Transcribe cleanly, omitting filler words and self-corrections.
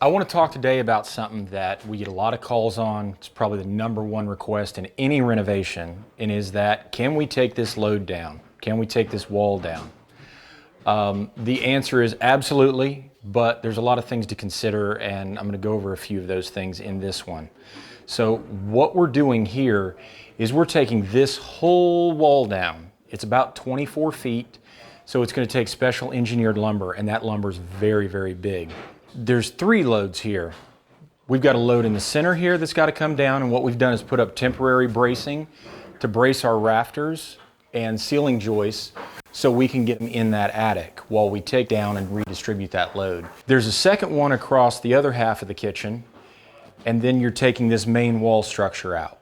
I want to talk today about something that we get a lot of calls on. It's probably the #1 request in any renovation, and is that, can we take this load down? Can we take this wall down? The answer is absolutely, but there's a lot of things to consider, and I'm going to go over a few of those things in this one. So what we're doing here is we're taking this whole wall down. It's about 24 feet, so it's going to take special engineered lumber, and that lumber is very, very big. There's 3 loads here. We've got a load in the center here that's got to come down, and what we've done is put up temporary bracing to brace our rafters and ceiling joists so we can get them in that attic while we take down and redistribute that load. There's a second one across the other half of the kitchen, and then you're taking this main wall structure out.